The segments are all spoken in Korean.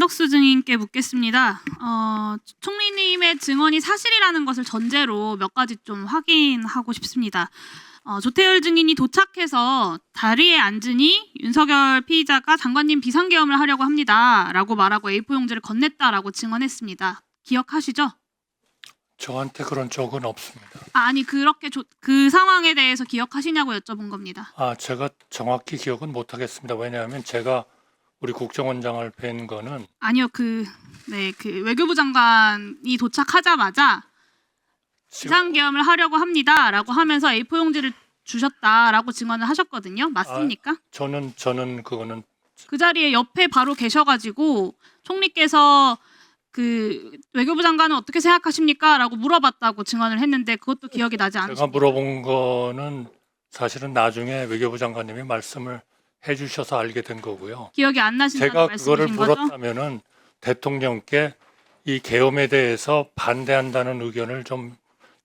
한덕수 증인께 묻겠습니다. 총리님의 증언이 사실이라는 것을 전제로 몇 가지 좀 확인하고 싶습니다. 조태열 증인이 도착해서 자리에 앉으니 윤석열 피의자가 장관님 비상계엄을 하려고 합니다라고 말하고 A4 용지를 건넸다라고 증언했습니다. 기억하시죠? 저한테 그런 적은 없습니다. 아니 그렇게 그 상황에 대해서 기억하시냐고 여쭤본 겁니다. 제가 정확히 기억은 못하겠습니다. 왜냐하면 제가 우리 국정원장을 뵌 거는 아니요, 그 외교부 장관이 도착하자마자 비상계엄을 하려고 합니다라고 하면서 A4 용지를 주셨다라고 증언을 하셨거든요. 맞습니까? 저는 그거는 그 자리에 옆에 바로 계셔가지고 총리께서 그 외교부 장관은 어떻게 생각하십니까? 라고 물어봤다고 증언을 했는데 그것도 기억이 나지 제가 않으십니까? 물어본 거는 사실은 나중에 외교부 장관님이 말씀을 해주셔서 알게 된 거고요. 기억이 안 나신다는 제가 그거를 말씀이신 거죠? 물었다면은 대통령께 이 계엄에 대해서 반대한다는 의견을 좀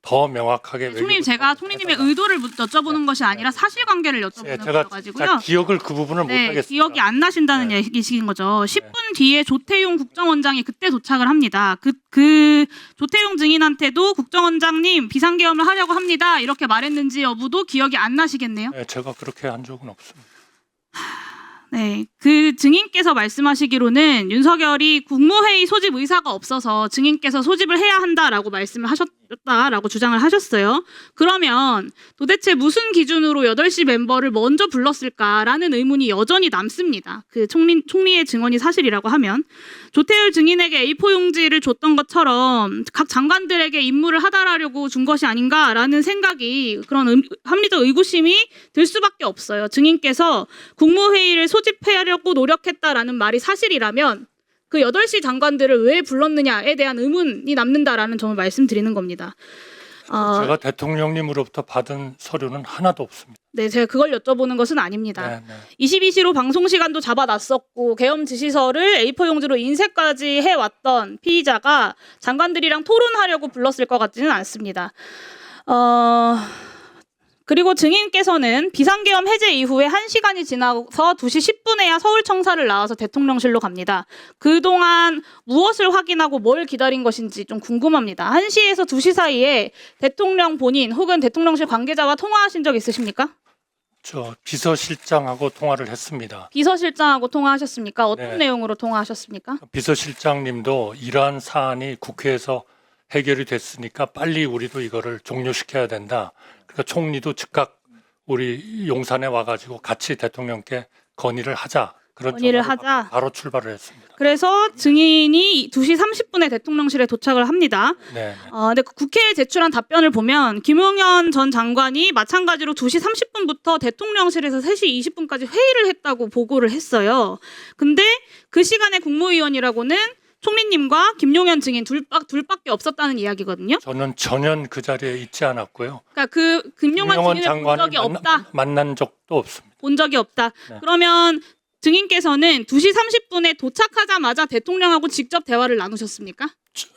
더 명확하게 총리님, 제가 총리님의 의도를 여쭤보는 것이 아니라 사실관계를 여쭤보는 거여가지고요. 제가 기억을 그 부분을 네, 못하겠습니다. 기억이 안 나신다는 얘기신 거죠. 10분 뒤에 조태용 국정원장이 그때 도착을 합니다. 그 조태용 증인한테도 국정원장님 비상계엄을 하려고 합니다. 이렇게 말했는지 여부도 기억이 안 나시겠네요. 네, 제가 그렇게 한 적은 없습니다. 네, 그 증인께서 말씀하시기로는 윤석열이 국무회의 소집 의사가 없어서 증인께서 소집을 해야 한다라고 말씀을 하셨다라고 주장을 하셨어요. 그러면 도대체 무슨 기준으로 8시 멤버를 먼저 불렀을까라는 의문이 여전히 남습니다. 그 총리의 증언이 사실이라고 하면 조태열 증인에게 A4 용지를 줬던 것처럼 각 장관들에게 임무를 하달하려고 준 것이 아닌가라는 생각이 그런 합리적 의구심이 들 수밖에 없어요. 증인께서 국무회의를 소집하려고 노력했다라는 말이 사실이라면 그 8시 장관들을 왜 불렀느냐에 대한 의문이 남는다라는 점을 말씀드리는 겁니다. 제가 대통령님으로부터 받은 서류는 하나도 없습니다. 네, 제가 그걸 여쭤보는 것은 아닙니다. 네. 22시로 방송 시간도 잡아놨었고 계엄 지시서를 A4 용지로 인쇄까지 해왔던 피의자가 장관들이랑 토론하려고 불렀을 것 같지는 않습니다. 그리고 증인께서는 비상계엄 해제 이후에 1시간이 지나서 2시 10분에야 서울청사를 나와서 대통령실로 갑니다. 그동안 무엇을 확인하고 뭘 기다린 것인지 좀 궁금합니다. 1시에서 2시 사이에 대통령 본인 혹은 대통령실 관계자와 통화하신 적 있으십니까? 저 비서실장하고 통화를 했습니다. 비서실장하고 통화하셨습니까? 어떤 네. 내용으로 통화하셨습니까? 비서실장님도 이러한 사안이 국회에서 해결이 됐으니까 빨리 우리도 이거를 종료시켜야 된다. 그러니까 총리도 즉각 우리 용산에 와가지고 같이 대통령께 건의를 하자. 그런 건의를 전화를 하자. 받고 바로 출발을 했습니다. 그래서 증인이 2시 30분에 대통령실에 도착을 합니다. 네. 근데 국회에 제출한 답변을 보면 김용현 전 장관이 마찬가지로 2시 30분부터 대통령실에서 3시 20분까지 회의를 했다고 보고를 했어요. 근데 그 시간에 국무위원이라고는 총리님과 김용현 증인 둘밖에 없었다는 이야기거든요. 저는 전혀 그 자리에 있지 않았고요. 그러니까 그 김용현 증인을 본 적이 없다. 만난 적도 없습니다. 본 적이 없다. 네. 그러면 증인께서는 2시 30분에 도착하자마자 대통령하고 직접 대화를 나누셨습니까?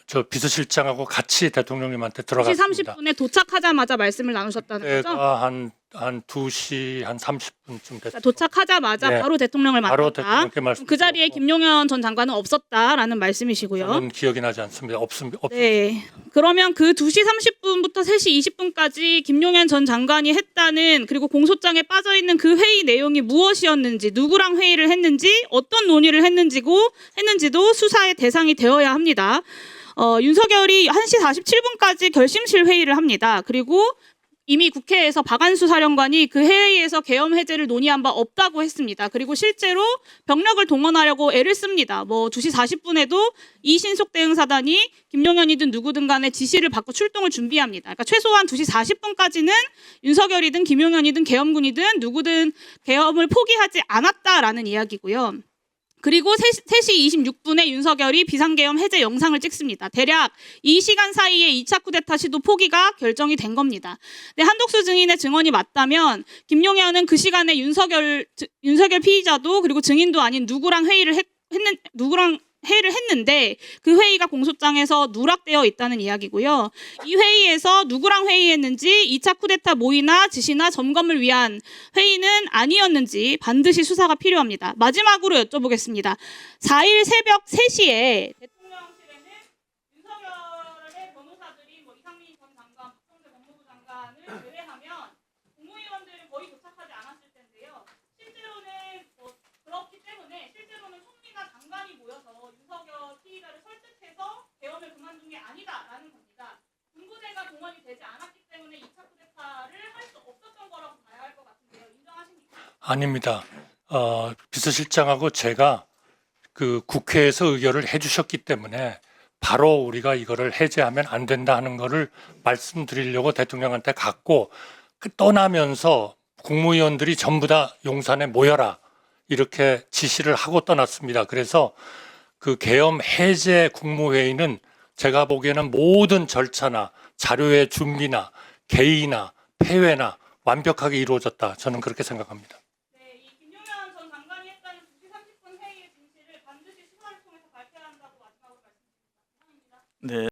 저 비서실장하고 같이 대통령님한테 2시 들어갔습니다. 30분에 도착하자마자 말씀을 나누셨다는 거죠? 그때가 한 2시 한 30분쯤 됐어요. 그러니까 도착하자마자 네. 바로 대통령을 바로 만났다. 대통령께 말씀. 그 자리에 김용현 전 장관은 없었다라는 말씀이시고요. 저는 기억이 나지 않습니다. 없습니다. 네. 그러면 그 2시 30분부터 3시 20분까지 김용현 전 장관이 했다는 그리고 공소장에 빠져 있는 그 회의 내용이 무엇이었는지, 누구랑 회의를 했는지, 어떤 논의를 했는지도 수사의 대상이 되어야 합니다. 윤석열이 1시 47분까지 결심실 회의를 합니다. 그리고 이미 국회에서 박안수 사령관이 그 회의에서 계엄 해제를 논의한 바 없다고 했습니다. 그리고 실제로 병력을 동원하려고 애를 씁니다. 2시 40분에도 이신속 대응사단이 김용현이든 누구든 간에 지시를 받고 출동을 준비합니다. 그러니까 최소한 2시 40분까지는 윤석열이든 김용현이든 계엄군이든 누구든 계엄을 포기하지 않았다라는 이야기고요. 그리고 3시 26분에 윤석열이 비상계엄 해제 영상을 찍습니다. 대략 이 시간 사이에 2차 쿠데타 시도 포기가 결정이 된 겁니다. 근데 한덕수 증인의 증언이 맞다면 김용현은 그 시간에 윤석열 피의자도 그리고 증인도 아닌 누구랑 회의를 했는데 그 회의가 공소장에서 누락되어 있다는 이야기고요. 이 회의에서 누구랑 회의했는지 2차 쿠데타 모의나 지시나 점검을 위한 회의는 아니었는지 반드시 수사가 필요합니다. 마지막으로 여쭤보겠습니다. 4일 새벽 3시에 대통령실에는 윤석열의 변호사들이 이상민 전 장관, 박성재 법무부 장관을 제외하면 국무위원들은 거의 도착하지 않았을 텐데요. 실제로는 그렇기 때문에 실제로는 총리나 장관이 모여서 윤석열 피의자를 설득해서 대원을 그만둔 게 아니다라는 겁니다. 군부대가 동원이 되지 않았기 때문에 2차 쿠데타를 할 수 없었던 거라고 봐야 할 것 같은데요. 인정하십니까? 아닙니다. 비서실장하고 제가 그 국회에서 의결을 해주셨기 때문에 바로 우리가 이거를 해제하면 안 된다 하는 거를 말씀드리려고 대통령한테 갔고 떠나면서 국무위원들이 전부 다 용산에 모여라 이렇게 지시를 하고 떠났습니다. 그래서 그 계엄 해제 국무회의는 제가 보기에는 모든 절차나 자료의 준비나 개의나 폐회나 완벽하게 이루어졌다. 저는 그렇게 생각합니다. 네, 이 김용현 전 장관이 했다는 2시 30분 회의의 진실을 반드시 수사를 통해서 밝혀야 한다고 마지막으로 말씀드립니다. 네.